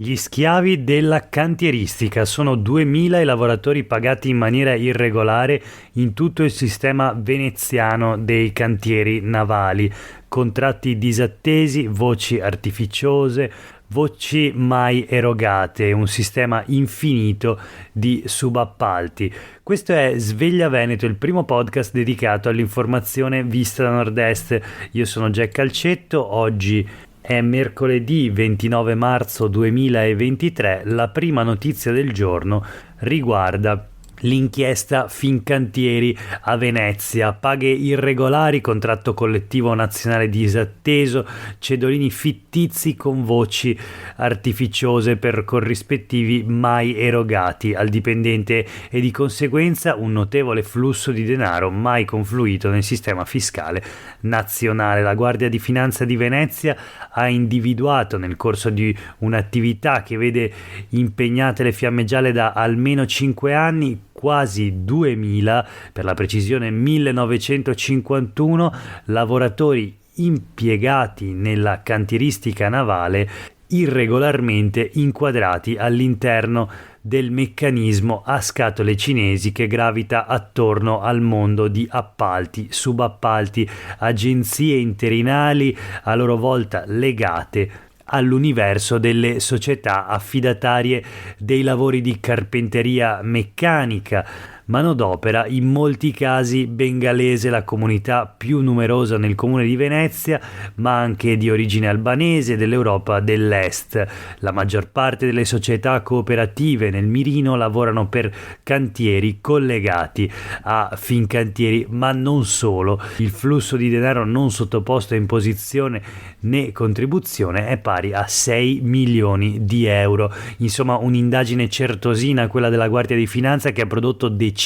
Gli schiavi della cantieristica sono 2000 i lavoratori pagati in maniera irregolare in tutto il sistema veneziano dei cantieri navali. Contratti disattesi, voci artificiose, voci mai erogate, un sistema infinito di subappalti. Questo è Sveglia Veneto, il primo podcast dedicato all'informazione vista da Nord-Est. Io sono Jack Calcetto, oggi è mercoledì 29 marzo 2023. La prima notizia del giorno riguarda l'inchiesta Fincantieri a Venezia, paghe irregolari, contratto collettivo nazionale disatteso, cedolini fittizi con voci artificiose per corrispettivi mai erogati al dipendente e di conseguenza un notevole flusso di denaro mai confluito nel sistema fiscale nazionale. La Guardia di Finanza di Venezia ha individuato nel corso di un'attività che vede impegnate le fiamme gialle da almeno 5 anni quasi 2000, per la precisione 1951 lavoratori impiegati nella cantieristica navale irregolarmente inquadrati all'interno del meccanismo a scatole cinesi che gravita attorno al mondo di appalti, subappalti, agenzie interinali a loro volta legate all'universo delle società affidatarie dei lavori di carpenteria meccanica, manodopera in molti casi bengalese, la comunità più numerosa nel comune di Venezia, ma anche di origine albanese dell'Europa dell'Est. La maggior parte delle società cooperative nel mirino lavorano per cantieri collegati a Fincantieri, ma non solo. Il flusso di denaro non sottoposto a imposizione né contribuzione è pari a 6 milioni di euro. Insomma, un'indagine certosina, quella della Guardia di Finanza, che ha prodotto decine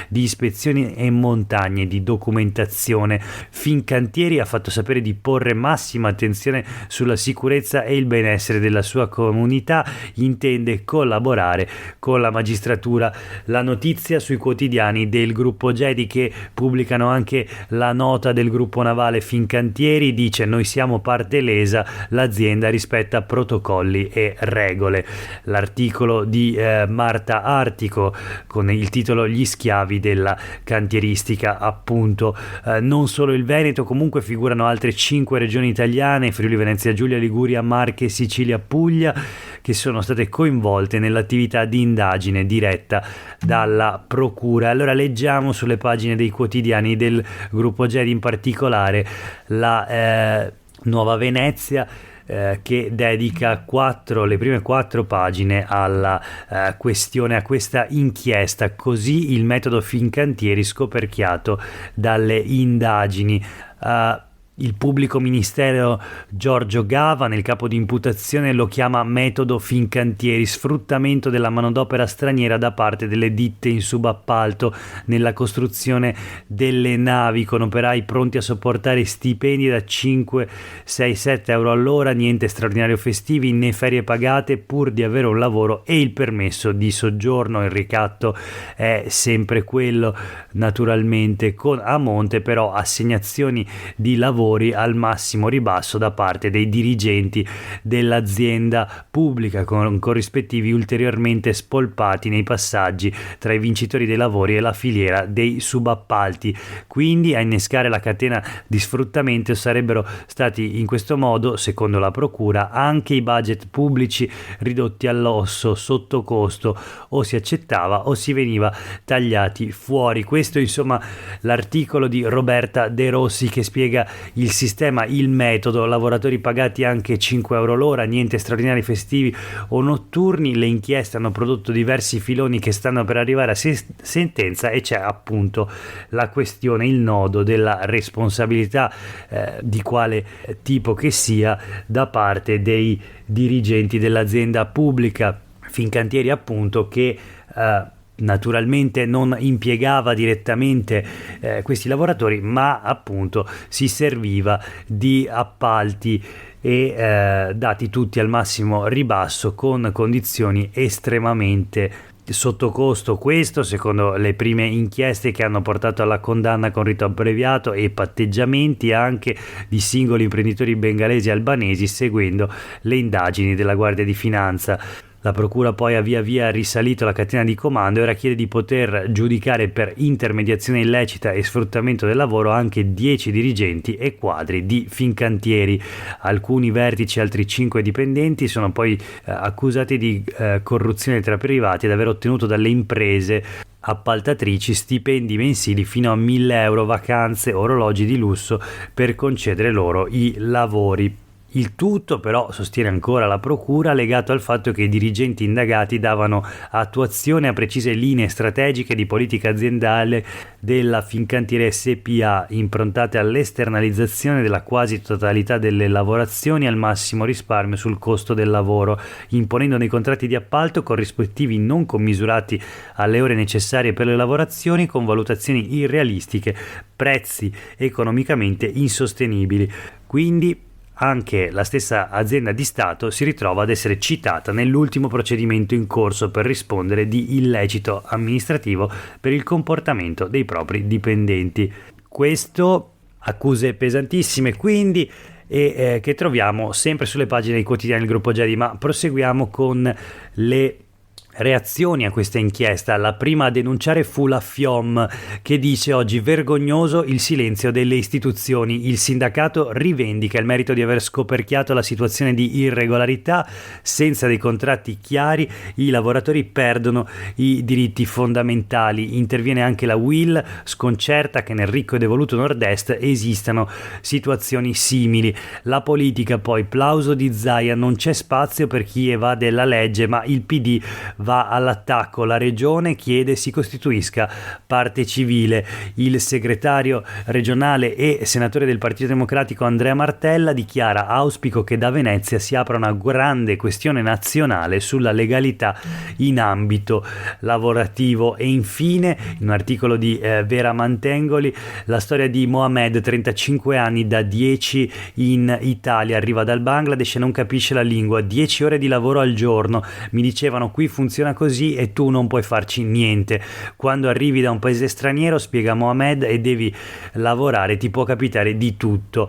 di ispezioni e montagne di documentazione. Fincantieri ha fatto sapere di porre massima attenzione sulla sicurezza e il benessere della sua comunità, intende collaborare con la magistratura. La notizia sui quotidiani del gruppo Gedi, che pubblicano anche la nota del gruppo navale Fincantieri, dice: noi siamo parte lesa, l'azienda rispetta protocolli e regole. L'articolo di Marta Artico con il titolo Gli schiavi della cantieristica, appunto. Non solo il Veneto, comunque figurano altre 5 regioni italiane: Friuli Venezia Giulia, Liguria, Marche, Sicilia, Puglia, che sono state coinvolte nell'attività di indagine diretta dalla procura. Allora leggiamo sulle pagine dei quotidiani del gruppo Gedi, in particolare la Nuova Venezia, che dedica le prime 4 pagine alla questione, a questa inchiesta. Così il metodo Fincantieri scoperchiato dalle indagini. Il pubblico ministero Giorgio Gava, nel capo di imputazione, lo chiama metodo Fincantieri, sfruttamento della manodopera straniera da parte delle ditte in subappalto nella costruzione delle navi, con operai pronti a sopportare stipendi da 5, 6, 7 euro all'ora, niente straordinario festivi né ferie pagate, pur di avere un lavoro e il permesso di soggiorno. Il ricatto è sempre quello, naturalmente, a monte però assegnazioni di lavoro al massimo ribasso da parte dei dirigenti dell'azienda pubblica, con corrispettivi ulteriormente spolpati nei passaggi tra i vincitori dei lavori e la filiera dei subappalti. Quindi a innescare la catena di sfruttamento sarebbero stati in questo modo, secondo la procura, anche i budget pubblici ridotti all'osso, sotto costo, o si accettava o si veniva tagliati fuori. Questo, insomma, l'articolo di Roberta De Rossi, che spiega il sistema, il metodo: lavoratori pagati anche 5 euro l'ora, niente straordinari festivi o notturni. Le inchieste hanno prodotto diversi filoni che stanno per arrivare a sentenza, e c'è appunto la questione, il nodo della responsabilità, di quale tipo che sia, da parte dei dirigenti dell'azienda pubblica Fincantieri, appunto, che naturalmente non impiegava direttamente questi lavoratori, ma appunto si serviva di appalti e dati tutti al massimo ribasso, con condizioni estremamente sotto costo questo, secondo le prime inchieste che hanno portato alla condanna con rito abbreviato e patteggiamenti anche di singoli imprenditori bengalesi e albanesi, seguendo le indagini della Guardia di Finanza. La procura poi ha via via risalito la catena di comando e ora chiede di poter giudicare per intermediazione illecita e sfruttamento del lavoro anche 10 dirigenti e quadri di Fincantieri. Alcuni vertici e altri 5 dipendenti sono poi accusati di corruzione tra privati ed aver ottenuto dalle imprese appaltatrici stipendi mensili fino a 1.000 euro, vacanze, orologi di lusso per concedere loro i lavori. Il tutto però, sostiene ancora la procura, legato al fatto che i dirigenti indagati davano attuazione a precise linee strategiche di politica aziendale della Fincantieri SpA, improntate all'esternalizzazione della quasi totalità delle lavorazioni e al massimo risparmio sul costo del lavoro, imponendo nei contratti di appalto corrispettivi non commisurati alle ore necessarie per le lavorazioni, con valutazioni irrealistiche, prezzi economicamente insostenibili. Quindi anche la stessa azienda di Stato si ritrova ad essere citata nell'ultimo procedimento in corso per rispondere di illecito amministrativo per il comportamento dei propri dipendenti. Questo, accuse pesantissime quindi, e che troviamo sempre sulle pagine dei quotidiani del gruppo Gedi, ma proseguiamo con le reazioni a questa inchiesta. La prima a denunciare fu la FIOM, che dice oggi: vergognoso il silenzio delle istituzioni, il sindacato rivendica il merito di aver scoperchiato la situazione di irregolarità, senza dei contratti chiari i lavoratori perdono i diritti fondamentali. Interviene anche la UIL, sconcerta che nel ricco ed evoluto nord-est esistano situazioni simili. La politica poi: plauso di Zaia, non c'è spazio per chi evade la legge, ma il PD va all'attacco. La regione chiede si costituisca parte civile. Il segretario regionale e senatore del Partito Democratico Andrea Martella dichiara: auspico che da Venezia si apra una grande questione nazionale sulla legalità in ambito lavorativo. E infine, in un articolo di Vera Mantengoli, la storia di Mohamed, 35 anni, da 10 in Italia, arriva dal Bangladesh e non capisce la lingua, 10 ore di lavoro al giorno, mi dicevano qui funziona così e tu non puoi farci niente. Quando arrivi da un paese straniero, spiega Mohamed, e devi lavorare, ti può capitare di tutto.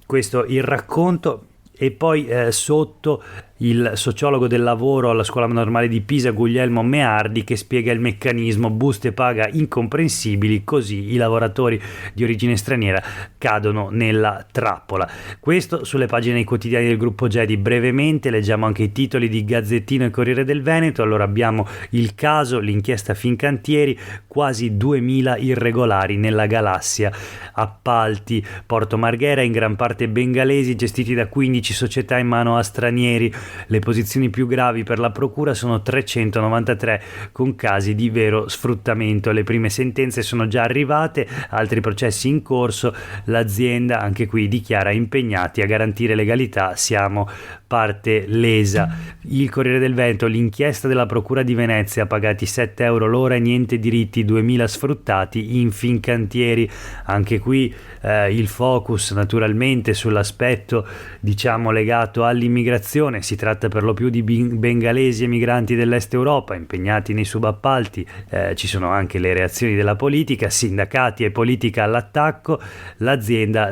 Questo il racconto. E poi sotto il sociologo del lavoro alla Scuola Normale di Pisa Guglielmo Meardi, che spiega il meccanismo: buste paga incomprensibili, così i lavoratori di origine straniera cadono nella trappola. Questo sulle pagine dei quotidiani del gruppo Gedi. Brevemente leggiamo anche i titoli di Gazzettino e Corriere del Veneto. Allora abbiamo il caso, l'inchiesta Fincantieri, quasi 2000 irregolari nella galassia, appalti Porto Marghera in gran parte bengalesi, gestiti da 15 società in mano a stranieri. Le posizioni più gravi per la procura sono 393, con casi di vero sfruttamento. Le prime sentenze sono già arrivate, altri processi in corso. L'azienda anche qui dichiara impegnati a garantire legalità, siamo parte lesa. Il Corriere del Veneto: l'inchiesta della procura di Venezia, pagati 7 euro l'ora e niente diritti, 2000 sfruttati in Fincantieri. Anche qui il focus naturalmente sull'aspetto diciamo legato all'immigrazione. Si tratta per lo più di bengalesi e migranti dell'est Europa impegnati nei subappalti. Ci sono anche le reazioni della politica, sindacati e politica all'attacco. L'azienda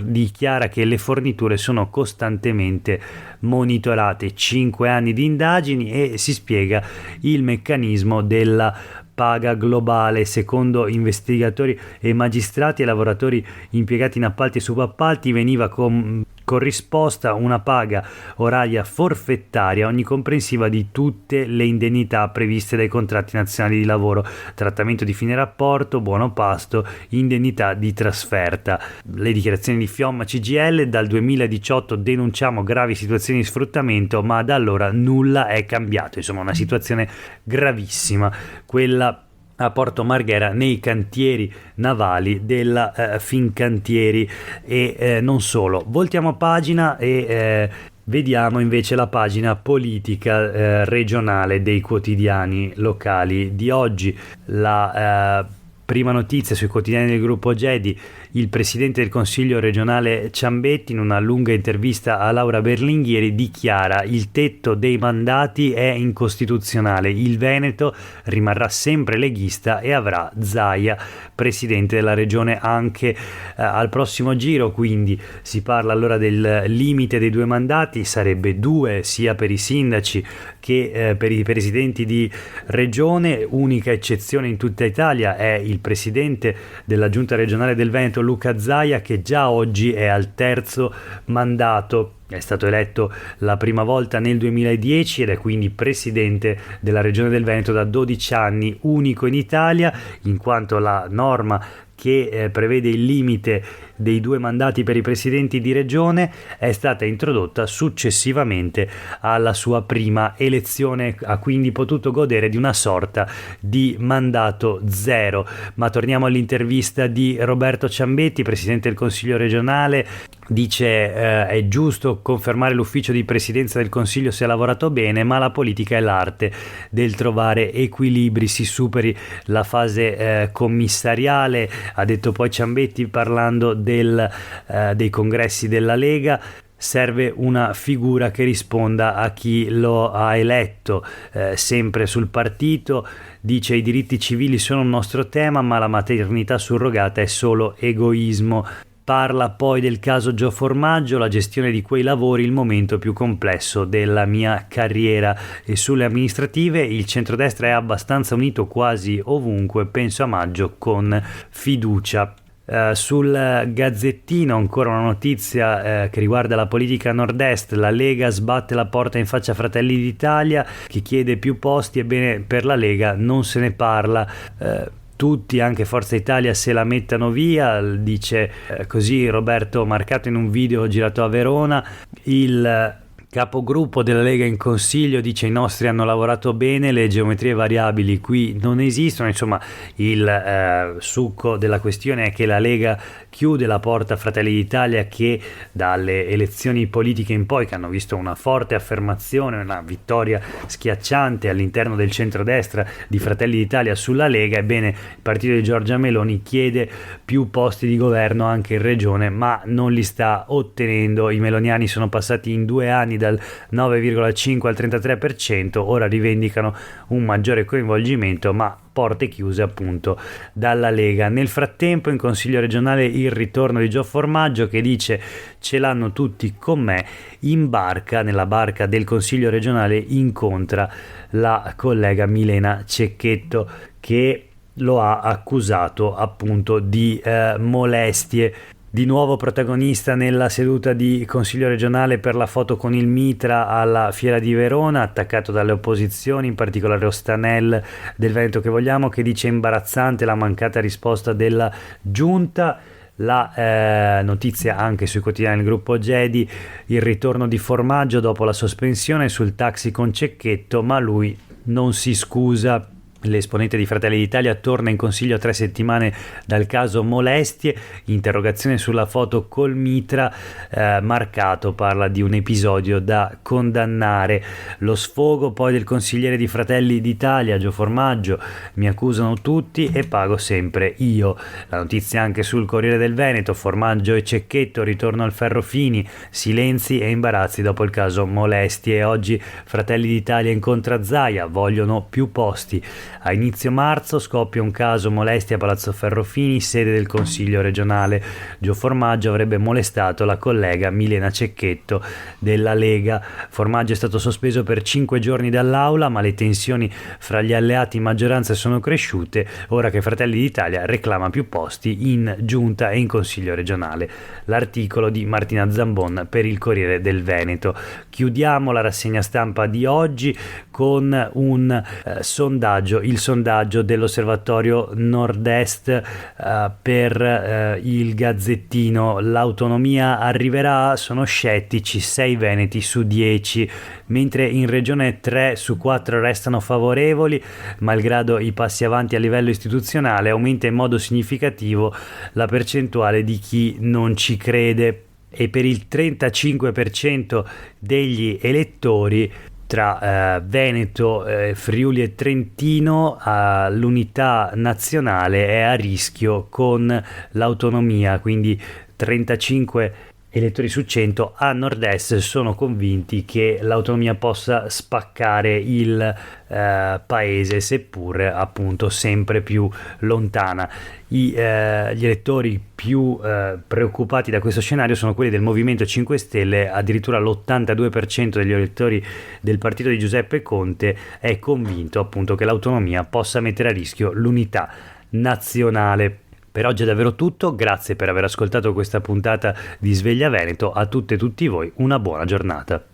dichiara che le forniture sono costantemente monitorate. 5 anni di indagini e si spiega il meccanismo della paga globale. Secondo investigatori e magistrati e lavoratori impiegati in appalti e subappalti veniva corrisposta una paga oraria forfettaria onnicomprensiva di tutte le indennità previste dai contratti nazionali di lavoro, trattamento di fine rapporto, buono pasto, indennità di trasferta. Le dichiarazioni di FIOM CGIL: dal 2018 denunciamo gravi situazioni di sfruttamento, ma da allora nulla è cambiato. Insomma, una situazione gravissima quella a Porto Marghera nei cantieri navali della Fincantieri. E non solo. Voltiamo pagina e vediamo invece la pagina politica regionale dei quotidiani locali di oggi. La prima notizia sui quotidiani del gruppo Gedi: il presidente del Consiglio regionale Ciambetti, in una lunga intervista a Laura Berlinghieri, dichiara: il tetto dei mandati è incostituzionale, il Veneto rimarrà sempre leghista e avrà Zaia presidente della regione anche al prossimo giro. Quindi si parla allora del limite dei 2 mandati, sarebbe 2 sia per i sindaci che per i presidenti di regione. Unica eccezione in tutta Italia è il presidente della giunta regionale del Veneto, Luca Zaia, che già oggi è al 3° mandato. È stato eletto la prima volta nel 2010 ed è quindi presidente della regione del Veneto da 12 anni, unico in Italia, in quanto la norma che prevede il limite dei 2 mandati per i presidenti di regione è stata introdotta successivamente alla sua prima elezione, ha quindi potuto godere di una sorta di mandato zero. Ma torniamo all'intervista di Roberto Ciambetti, presidente del Consiglio regionale. Dice è giusto confermare l'ufficio di presidenza del Consiglio se ha lavorato bene, ma la politica è l'arte del trovare equilibri, si superi la fase commissariale. Ha detto poi Ciambetti, parlando dei congressi della Lega: serve una figura che risponda a chi lo ha eletto, sempre sul partito. Dice: i diritti civili sono un nostro tema, ma la maternità surrogata è solo egoismo. Parla poi del caso Gio Formaggio: la gestione di quei lavori il momento più complesso della mia carriera. E sulle amministrative il centrodestra è abbastanza unito quasi ovunque, penso a maggio con fiducia. Sul Gazzettino ancora una notizia che riguarda la politica nord-est: la Lega sbatte la porta in faccia a Fratelli d'Italia che chiede più posti. Ebbene, per la Lega non se ne parla. Tutti, anche Forza Italia, se la mettano via, dice così Roberto Marcato in un video girato a Verona. Il capogruppo della Lega in Consiglio dice: i nostri hanno lavorato bene, le geometrie variabili qui non esistono. Insomma, il succo della questione è che la Lega chiude la porta a Fratelli d'Italia, che dalle elezioni politiche in poi, che hanno visto una forte affermazione, una vittoria schiacciante all'interno del centrodestra di Fratelli d'Italia sulla Lega, ebbene il partito di Giorgia Meloni chiede più posti di governo anche in regione, ma non li sta ottenendo. I meloniani sono passati in 2 anni dal 9,5 al 33%, ora rivendicano un maggiore coinvolgimento, ma porte chiuse appunto dalla Lega. Nel frattempo in Consiglio regionale il ritorno di Gio Formaggio, che dice: ce l'hanno tutti con me. In barca, nella barca del Consiglio regionale, incontra la collega Milena Cecchetto, che lo ha accusato appunto di molestie. Di nuovo protagonista nella seduta di Consiglio regionale per la foto con il mitra alla Fiera di Verona, attaccato dalle opposizioni, in particolare Ostanel del Veneto Che Vogliamo, che dice: imbarazzante la mancata risposta della giunta. La notizia anche sui quotidiani del gruppo Gedi: il ritorno di Formaggio dopo la sospensione sul taxi con Cecchetto, ma lui non si scusa. L'esponente di Fratelli d'Italia torna in Consiglio a 3 settimane dal caso molestie. Interrogazione sulla foto col mitra. Marcato parla di un episodio da condannare. Lo sfogo poi del consigliere di Fratelli d'Italia Gio Formaggio: mi accusano tutti e pago sempre io. La notizia anche sul Corriere del Veneto: Formaggio e Cecchetto, ritorno al Ferrofini, silenzi e imbarazzi dopo il caso molestie. E oggi Fratelli d'Italia incontra Zaia, vogliono più posti. A inizio marzo scoppia un caso molestia a Palazzo Ferrofini, sede del Consiglio regionale. Gio Formaggio avrebbe molestato la collega Milena Cecchetto della Lega. Formaggio è stato sospeso per 5 giorni dall'aula, ma le tensioni fra gli alleati in maggioranza sono cresciute ora che Fratelli d'Italia reclama più posti in giunta e in Consiglio regionale. L'articolo di Martina Zambon per il Corriere del Veneto. Chiudiamo la rassegna stampa di oggi con un sondaggio, il sondaggio dell'Osservatorio Nord-Est per il Gazzettino. L'autonomia arriverà? Sono scettici 6 veneti su 10, mentre in regione 3 su 4 restano favorevoli. Malgrado i passi avanti a livello istituzionale, aumenta in modo significativo la percentuale di chi non ci crede, e per il 35% degli elettori tra Veneto, Friuli e Trentino, l'unità nazionale è a rischio con l'autonomia, quindi 35 elettori su 100 a nord-est sono convinti che l'autonomia possa spaccare il paese, seppur appunto sempre più lontana. Gli elettori più preoccupati da questo scenario sono quelli del Movimento 5 Stelle, addirittura l'82% degli elettori del partito di Giuseppe Conte è convinto appunto che l'autonomia possa mettere a rischio l'unità nazionale. Per oggi è davvero tutto, grazie per aver ascoltato questa puntata di Sveglia Veneto, a tutte e tutti voi una buona giornata.